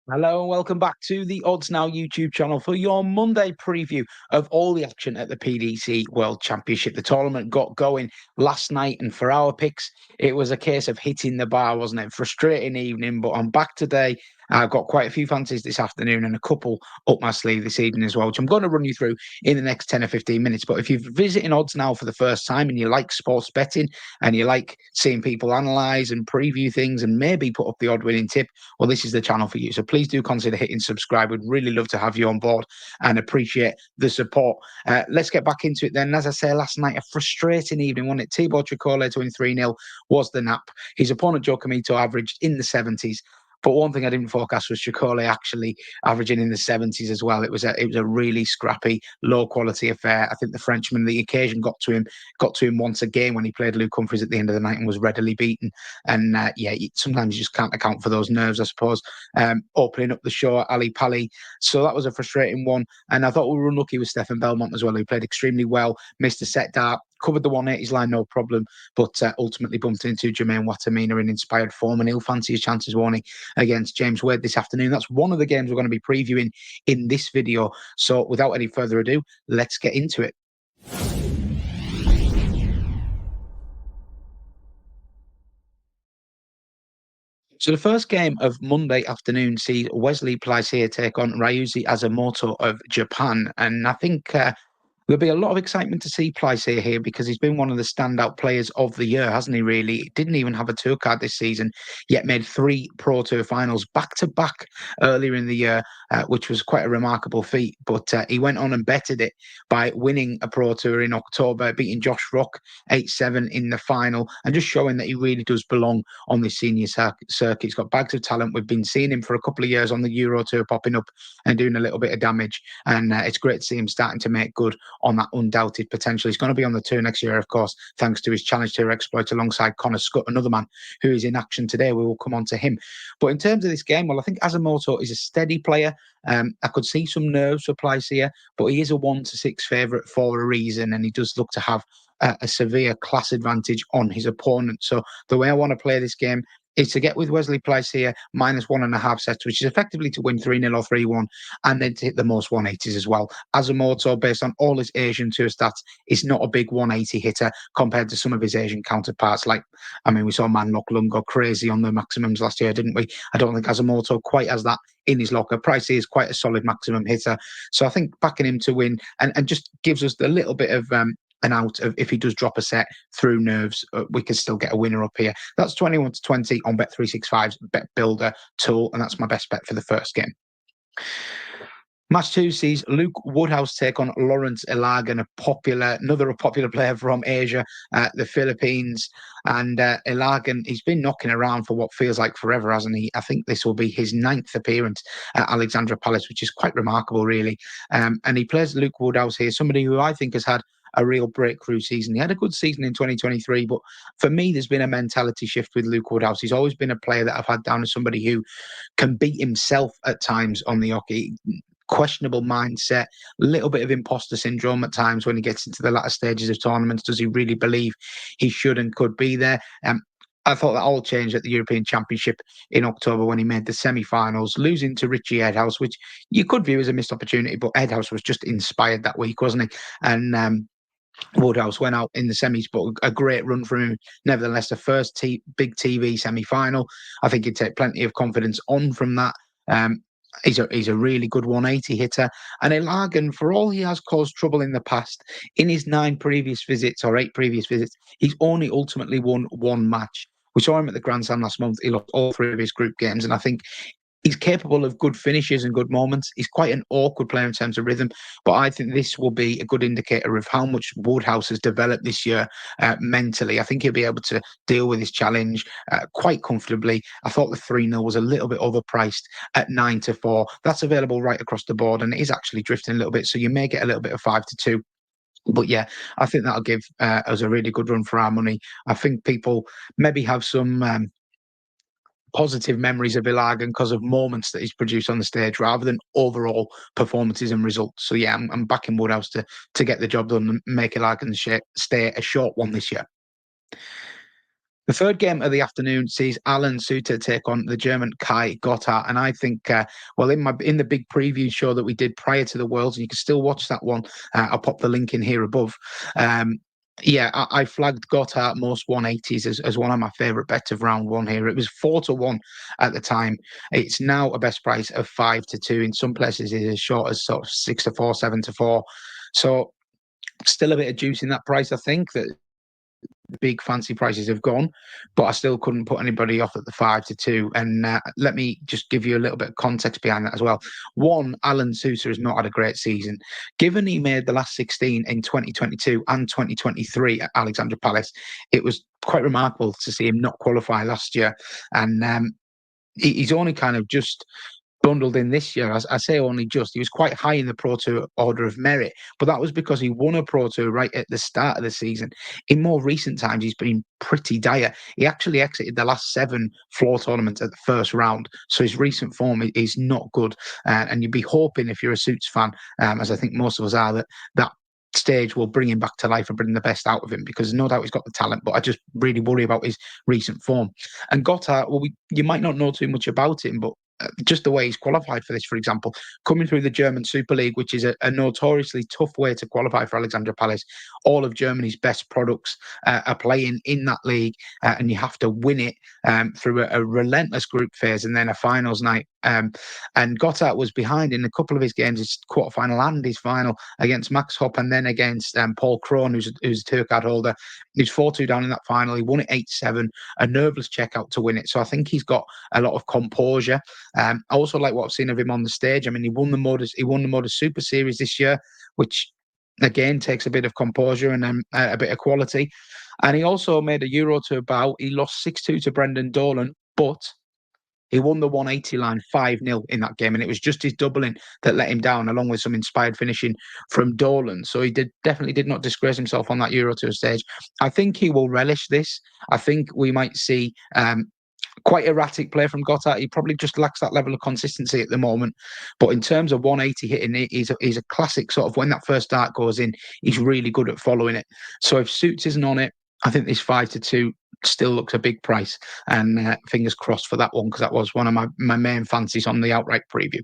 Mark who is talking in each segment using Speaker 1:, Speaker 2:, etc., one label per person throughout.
Speaker 1: Hello and welcome back to the Odds Now YouTube channel for your Monday preview of all the action at the PDC World Championship. The tournament got going last night, and for our picks, it was a case of hitting the bar, wasn't it? Frustrating evening, but I'm back today. I've got quite a few fancies this afternoon and a couple up my sleeve this evening as well, which I'm going to run you through in the next 10 or 15 minutes. But if you're visiting Odds Now for the first time and you like sports betting and you like seeing people analyse and preview things and maybe put up the odd winning tip, well, this is the channel for you. So please do consider hitting subscribe. We'd really love to have you on board and appreciate the support. Let's get back into it then. As I say, last night, a frustrating evening, wasn't it? Tibor Tricole to win 3-0 was the nap. His opponent, Joe Camito, averaged in the 70s. But one thing I didn't forecast was Tricole actually averaging in the 70s as well. It was a really scrappy, low quality affair. I think the Frenchman, the occasion got to him once again when he played Luke Humphries at the end of the night and was readily beaten. And sometimes you just can't account for those nerves, I suppose. Opening up the show, Ali Pali. So that was a frustrating one. And I thought we were unlucky with Stefan Belmont as well, who played extremely well, missed a set dart, covered the 180s line, no problem, but ultimately bumped into Jermaine Watamina in inspired form, and he'll fancy his chances, warning against James Wade this afternoon. That's one of the games we're going to be previewing in this video. So without any further ado, let's get into it. So the first game of Monday afternoon sees Wesley Plaisier take on Ryuzi Azamoto of Japan. And I think there'll be a lot of excitement to see Plaisier here because he's been one of the standout players of the year, hasn't he, really? Didn't even have a tour card this season, yet made 3 Pro Tour finals back-to-back earlier in the year, which was quite a remarkable feat. But he went on and bettered it by winning a Pro Tour in October, beating Josh Rock 8-7 in the final, and just showing that he really does belong on this senior circuit. He's got bags of talent. We've been seeing him for a couple of years on the Euro Tour, popping up and doing a little bit of damage. And it's great to see him starting to make good on that undoubted potential. He's going to be on the tour next year, of course, thanks to his Challenge Tour exploit alongside Connor Scott, another man who is in action today. We will come on to him. But in terms of this game, well, I think Azamoto is a steady player. I could see some nerves for Plaisier, but he is a 1-6 favourite for a reason, and he does look to have a severe class advantage on his opponent. So the way I want to play this game is to get with Wesley Plaisier minus 1.5 sets, which is effectively to win 3-0 or 3-1, and then to hit the most 180s as well. Azamoto, based on all his Asian Tour stats, is not a big 180 hitter compared to some of his Asian counterparts. We saw Man Lok Lung go crazy on the maximums last year, didn't we? I don't think Azamoto quite has that in his locker. Pricey is quite a solid maximum hitter. So I think backing him to win and just gives us a little bit of an out of if he does drop a set through nerves, we can still get a winner up here. That's 21-20 on Bet365's Bet Builder tool, and that's my best bet for the first game. Match 2 sees Luke Woodhouse take on Lourence Ilagan, another popular player from Asia, the Philippines. And Ilagan, he's been knocking around for what feels like forever, hasn't he? I think this will be his 9th appearance at Alexandra Palace, which is quite remarkable, really. And he plays Luke Woodhouse here, somebody who I think has had a real breakthrough season. He had a good season in 2023, but for me, there's been a mentality shift with Luke Woodhouse. He's always been a player that I've had down as somebody who can beat himself at times on the hockey. Questionable mindset, a little bit of imposter syndrome at times when he gets into the latter stages of tournaments. Does he really believe he should and could be there? I thought that all changed at the European Championship in October when he made the semi-finals, losing to Richie Edhouse, which you could view as a missed opportunity, but Edhouse was just inspired that week, wasn't he? And Woodhouse went out in the semis, but a great run from him. Nevertheless, the first big TV semi-final. I think he'd take plenty of confidence on from that. He's a really good 180 hitter. And Ilagan, for all he has caused trouble in the past, in his 8 previous visits, he's only ultimately won 1 match. We saw him at the Grand Slam last month. He lost all 3 of his group games. And I think he's capable of good finishes and good moments. He's quite an awkward player in terms of rhythm, but I think this will be a good indicator of how much Woodhouse has developed this year mentally. I think he'll be able to deal with his challenge quite comfortably. I thought the 3-0 was a little bit overpriced at 9-4. That's available right across the board, and it is actually drifting a little bit, so you may get a little bit of 5-2. But yeah, I think that'll give us a really good run for our money. I think people maybe have some positive memories of Ilagan because of moments that he's produced on the stage rather than overall performances and results. So yeah, I'm backing Woodhouse to get the job done and make Ilagan stay a short one this year. The third game of the afternoon sees Alan Suter take on the German Kai Gotthardt, and I think, well, in the big preview show that we did prior to the Worlds, and you can still watch that one. I'll pop the link in here above. Yeah, I flagged Gotthardt most 180s as one of my favourite bets of round one here. It was 4-1 at the time. It's now a best price of 5-2. In some places, it's as short as sort of 6-4, 7-4. So still a bit of juice in that price. I think that big fancy prices have gone, but I still couldn't put anybody off at the 5-2. And let me just give you a little bit of context behind that as well. One, Alan Sousa has not had a great season. Given he made the last 16 in 2022 and 2023 at Alexandra Palace, it was quite remarkable to see him not qualify last year. And he's only kind of just bundled in this year. As I say, only just. He was quite high in the Pro Tour order of merit, but that was because he won a Pro Tour right at the start of the season. In more recent times, he's been pretty dire. He actually exited the last 7 floor tournaments at the first round, so his recent form is not good. And you'd be hoping, if you're a Suits fan, as I think most of us are, that stage will bring him back to life and bring the best out of him, because no doubt he's got the talent, but I just really worry about his recent form. And Gotthardt, well, you might not know too much about him, but just the way he's qualified for this, for example, coming through the German Super League, which is a notoriously tough way to qualify for Alexandra Palace. All of Germany's best products are playing in that league, and you have to win it through a relentless group phase and then a finals night. And Gotthardt was behind in a couple of his games, his quarterfinal and his final, against Max Hopp and then against Paul Krohn, who's a Turcard holder. He was 4-2 down in that final. He won it 8-7, a nerveless checkout to win it. So I think he's got a lot of composure. I also like what I've seen of him on the stage. I mean, he won the Motor Super Series this year, which again takes a bit of composure and a bit of quality. And he also made a Euro Tour bout. He lost 6-2 to Brendan Dolan, but he won the 180 line 5-0 in that game, and it was just his doubling that let him down, along with some inspired finishing from Dolan. So he definitely did not disgrace himself on that Euro Tour stage. I think he will relish this. I think we might see quite erratic play from Gotthardt. He probably just lacks that level of consistency at the moment. But in terms of 180 hitting, he's a classic sort of, when that first dart goes in, he's really good at following it. So if Suits isn't on it, I think this 5-2 still looks a big price. And fingers crossed for that one, because that was one of my main fancies on the outright preview.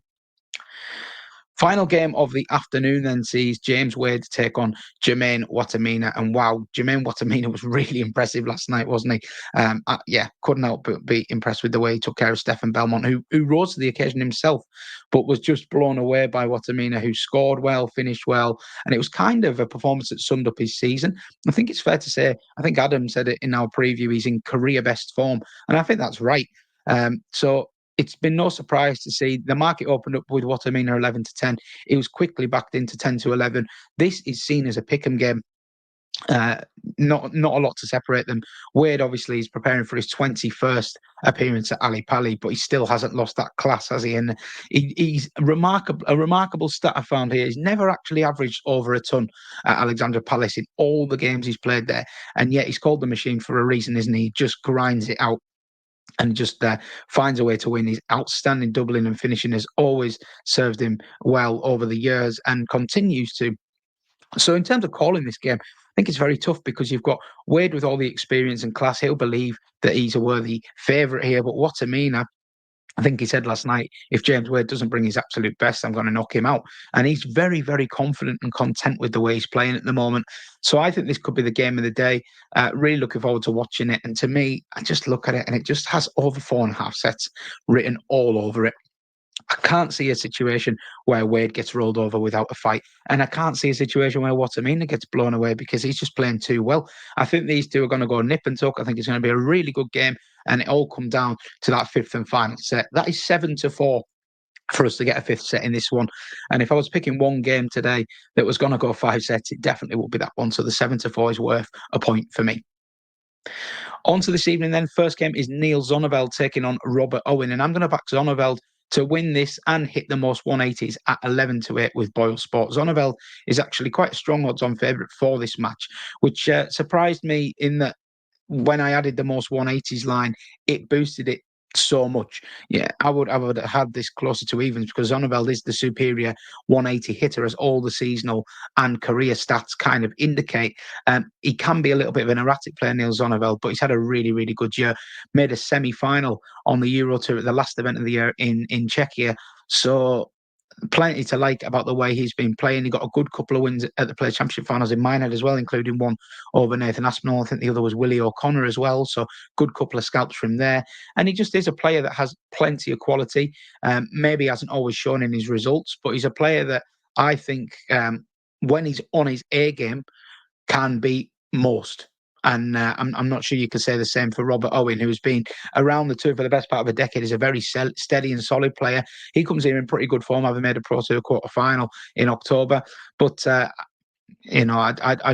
Speaker 1: Final game of the afternoon then sees James Wade take on Jermaine Watamina. And wow, Jermaine Watamina was really impressive last night, wasn't he? Couldn't help but be impressed with the way he took care of Stefan Belmont, who rose to the occasion himself, but was just blown away by Watamina, who scored well, finished well. And it was kind of a performance that summed up his season. I think it's fair to say, I think Adam said it in our preview, he's in career best form. And I think that's right. So it's been no surprise to see the market opened up with Watamina 11-10. It was quickly backed into 10-11. This is seen as a pick'em game. Not a lot to separate them. Wade obviously is preparing for his 21st appearance at Ali Pali, but he still hasn't lost that class, has he? And he's remarkable. A remarkable stat I found here: he's never actually averaged over a ton at Alexandra Palace in all the games he's played there, and yet he's called the machine for a reason, isn't he? He just grinds it out and just finds a way to win. His outstanding doubling and finishing has always served him well over the years and continues to. So in terms of calling this game, I think it's very tough, because you've got Wade with all the experience and class. He'll believe that he's a worthy favourite here. But Watamina, I think he said last night, if James Wade doesn't bring his absolute best, I'm going to knock him out. And he's very, very confident and content with the way he's playing at the moment. So I think this could be the game of the day. Really looking forward to watching it. And to me, I just look at it and it just has over 4.5 sets written all over it. I can't see a situation where Wade gets rolled over without a fight. And I can't see a situation where Watamina gets blown away, because he's just playing too well. I think these two are going to go nip and tuck. I think it's going to be a really good game. And it all come down to that fifth and final set. That is 7-4 for us to get a fifth set in this one. And if I was picking one game today that was going to go 5 sets, it definitely would be that one. So the 7-4 is worth a point for me. On to this evening then. First game is Niels Zonneveld taking on Robert Owen. And I'm going to back Zonneveld to win this and hit the most 180s at 11-8 with BoyleSports. Zonneveld is actually quite a strong odds-on favourite for this match, which surprised me in that when I added the most 180s line, it boosted it so much. Yeah, I would have had this closer to evens because Zonneveld is the superior 180 hitter, as all the seasonal and career stats kind of indicate. He can be a little bit of an erratic player, Niels Zonneveld, but he's had a really, really good year. Made a semi-final on the Euro Tour at the last event of the year in Czechia. So plenty to like about the way he's been playing. He got a good couple of wins at the PDC Championship finals in Minehead as well, including one over Nathan Aspinall. I think the other was Willie O'Connor as well. So good couple of scalps from there. And he just is a player that has plenty of quality. Maybe hasn't always shown in his results, but he's a player that I think when he's on his A game can beat most. And I'm not sure you could say the same for Robert Owen, who's been around the tour for the best part of a decade. He's a very steady and solid player. He comes here in pretty good form, having made a Pro Tour quarter final in October. But I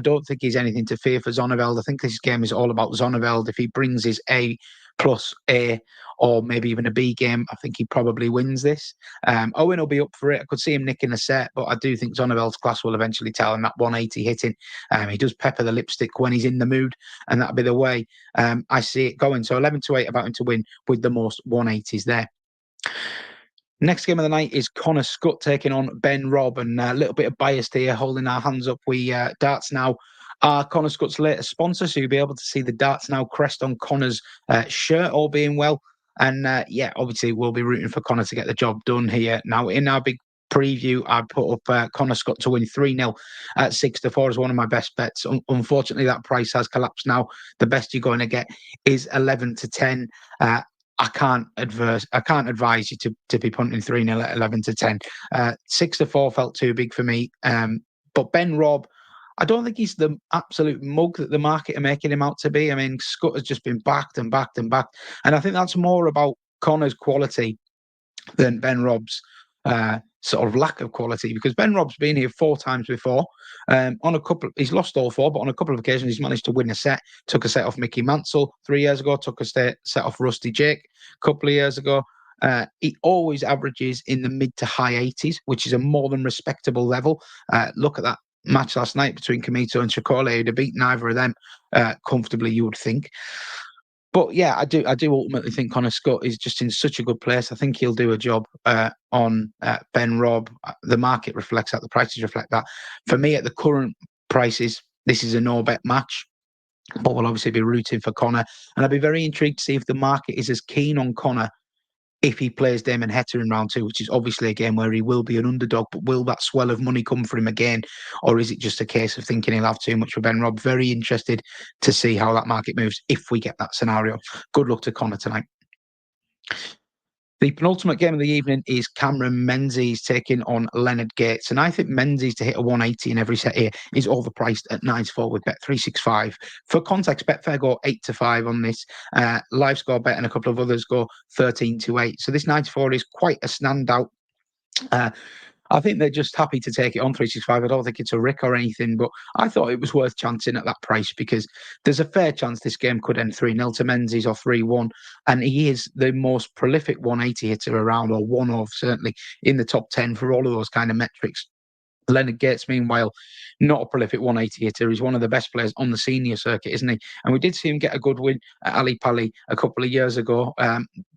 Speaker 1: don't think he's anything to fear for Zonneveld. I think this game is all about Zonneveld. If he brings his A plus A or maybe even a B game, I think he probably wins this. Owen will be up for it. I could see him nicking a set, but I do think Zonneveld's class will eventually tell him that 180 hitting. He does pepper the lipstick when he's in the mood, and that'll be the way I see it going. So 11-8 about him to win with the most 180s there. Next game of the night is Connor Scott taking on Ben Robb, and a little bit of bias here, holding our hands up. We Darts Now are Connor Scott's latest sponsor, so you'll be able to see the Darts Now crest on Connor's shirt, all being well. And obviously we'll be rooting for Connor to get the job done here. Now, in our big preview, I put up Connor Scott to win 3-0 at 6-4 as one of my best bets. Unfortunately, that price has collapsed now. The best you're going to get is 11-10. I can't advise you to be punting 3-0 at 11-10. 6-4 felt too big for me. But Ben Robb, I don't think he's the absolute mug that the market are making him out to be. I mean, Scott has just been backed and backed and backed. And I think that's more about Connor's quality than Ben Robb's sort of lack of quality, because Ben Robb's been here 4 times before. He's lost all 4, but on a couple of occasions he's managed to win a set. Took a set off Mickey Mansell 3 years ago. Took a set off Rusty Jake a couple of years ago. He always averages in the mid to high 80s, which is a more than respectable level. Look at that match last night between Kamito and Chikole. He'd have beaten either of them comfortably, you would think. But yeah, I do ultimately think Connor Scott is just in such a good place. I think he'll do a job on Ben Robb. The market reflects that. The prices reflect that. For me, at the current prices, this is a no-bet match. But we'll obviously be rooting for Connor. And I'd be very intrigued to see if the market is as keen on Connor if he plays Damon Heta in round 2, which is obviously a game where he will be an underdog. But will that swell of money come for him again? Or is it just a case of thinking he'll have too much for Ben Robb? Very interested to see how that market moves if we get that scenario. Good luck to Connor tonight. The penultimate game of the evening is Cameron Menzies taking on Leonard Gates. And I think Menzies to hit a 180 in every set here is overpriced at 9-4 with Bet365. For context, Betfair go 8-5 on this. Live Score Bet and a couple of others go 13-8. So this 9-4 is quite a standout. I think they're just happy to take it on 365. I don't think it's a rick or anything, but I thought it was worth chancing at that price because there's a fair chance this game could end 3-0 to Menzies or 3-1. And he is the most prolific 180 hitter around, or one of certainly in the top 10 for all of those kind of metrics. Leonard Gates, meanwhile, not a prolific 180 hitter. He's one of the best players on the senior circuit, isn't he? And we did see him get a good win at Ali Pali a couple of years ago,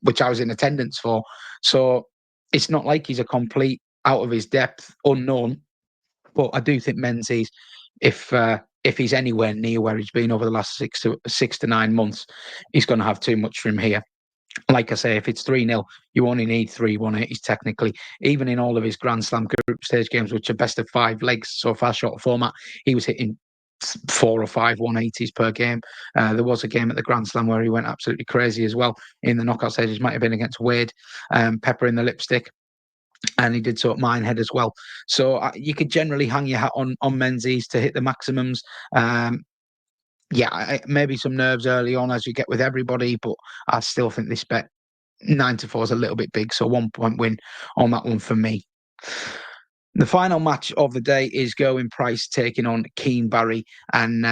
Speaker 1: which I was in attendance for. So it's not like he's a complete out of his depth unknown, but I do think Menzies, if he's anywhere near where he's been over the last 6 to 9 months, he's going to have too much for him here. Like I say, if it's 3-0, you only need 3 180s technically. Even in all of his Grand Slam group stage games, which are best of 5 legs, so far short format, he was hitting 4 or 5 180s per game. There was a game at the Grand Slam where he went absolutely crazy as well in the knockout stages. Might have been against Wade, pepper in the lipstick. And he did so at Minehead as well. So you could generally hang your hat on Menzies to hit the maximums. Maybe some nerves early on as you get with everybody, but I still think this bet 9-4 is a little bit big. So 1 point win on that one for me. The final match of the day is Gerwyn Price taking on Keane Barry. And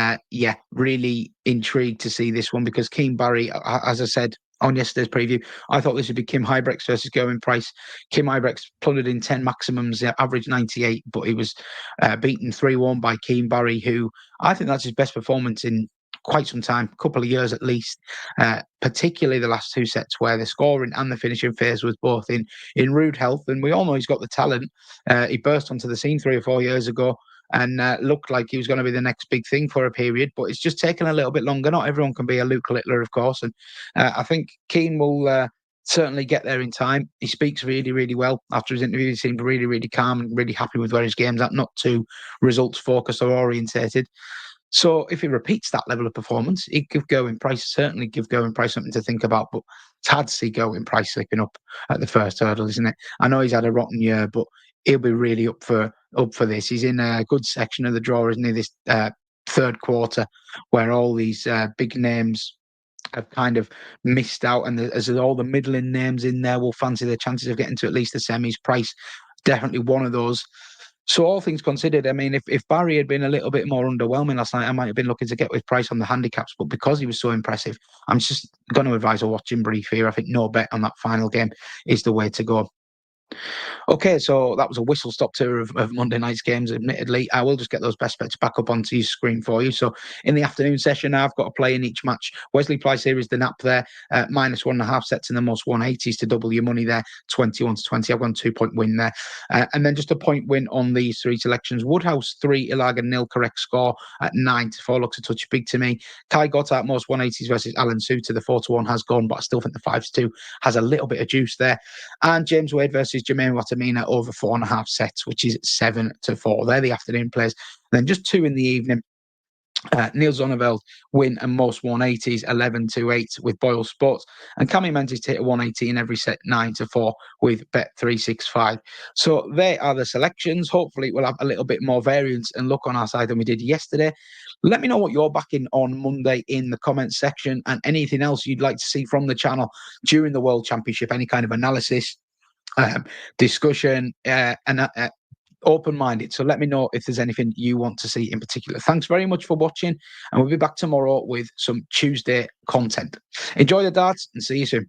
Speaker 1: really intrigued to see this one because Keane Barry, as I said on yesterday's preview, I thought this would be Kim Huybrechts versus Gerwyn Price. Kim Huybrechts plundered in 10 maximums, average 98, but he was beaten 3-1 by Keane Barry, who I think that's his best performance in quite some time, a couple of years at least, particularly the last two sets where the scoring and the finishing phase was both in rude health. And we all know he's got the talent. He burst onto the scene 3 or 4 years ago and looked like he was going to be the next big thing for a period, but it's just taken a little bit longer. Not everyone can be a Luke Littler, of course, and I think Keane will certainly get there in time. He speaks really, really well. After his interview, he seemed really, really calm and really happy with where his game's at, not too results focused or orientated. So if he repeats that level of performance, he'd give certainly give Gerwyn Price something to think about. But it's hard to see Gerwyn Price slipping up at the first hurdle, isn't it? I know he's had a rotten year, but he'll be really up for this. He's in a good section of the draw, isn't he? This third quarter, where all these big names have kind of missed out, and as all the middling names in there will fancy their chances of getting to at least the semis. Price definitely one of those. So all things considered, I mean, if Barry had been a little bit more underwhelming last night, I might have been looking to get with Price on the handicaps. But because he was so impressive, I'm just going to advise a watching brief here. I think no bet on that final game is the way to go. Okay, so that was a whistle-stop tour of Monday night's games, admittedly. I will just get those best bets back up onto your screen for you. So in the afternoon session, I've got a play in each match. Wesley Plaisier is the nap there, minus 1.5 sets in the most 180s to double your money there, 21-20. I've got a 2-point win there. And then just a point win on these three selections. Woodhouse 3, Ilagan 0, correct score at 9-4. Looks a touch big to me. Kai Gotthardt, most 180s versus Alan Suter. The 4-1 has gone, but I still think the 5-2 has a little bit of juice there. And James Wade versus Jermaine Watamina over 4.5 sets, which is 7-4. They're the afternoon plays. Then just two in the evening. Niels Zonneveld win and most 180s 11-8 with BoyleSports, and Cammy Menzies to hit a 180 in every set 9-4 with Bet365. So they are the selections. Hopefully we'll have a little bit more variance and luck on our side than we did yesterday. Let me know what you're backing on Monday in the comments section, and anything else you'd like to see from the channel during the World Championship, any kind of analysis, discussion, and open-minded. So let me know if there's anything you want to see in particular. Thanks very much for watching, and we'll be back tomorrow with some Tuesday content. Enjoy the darts and see you soon.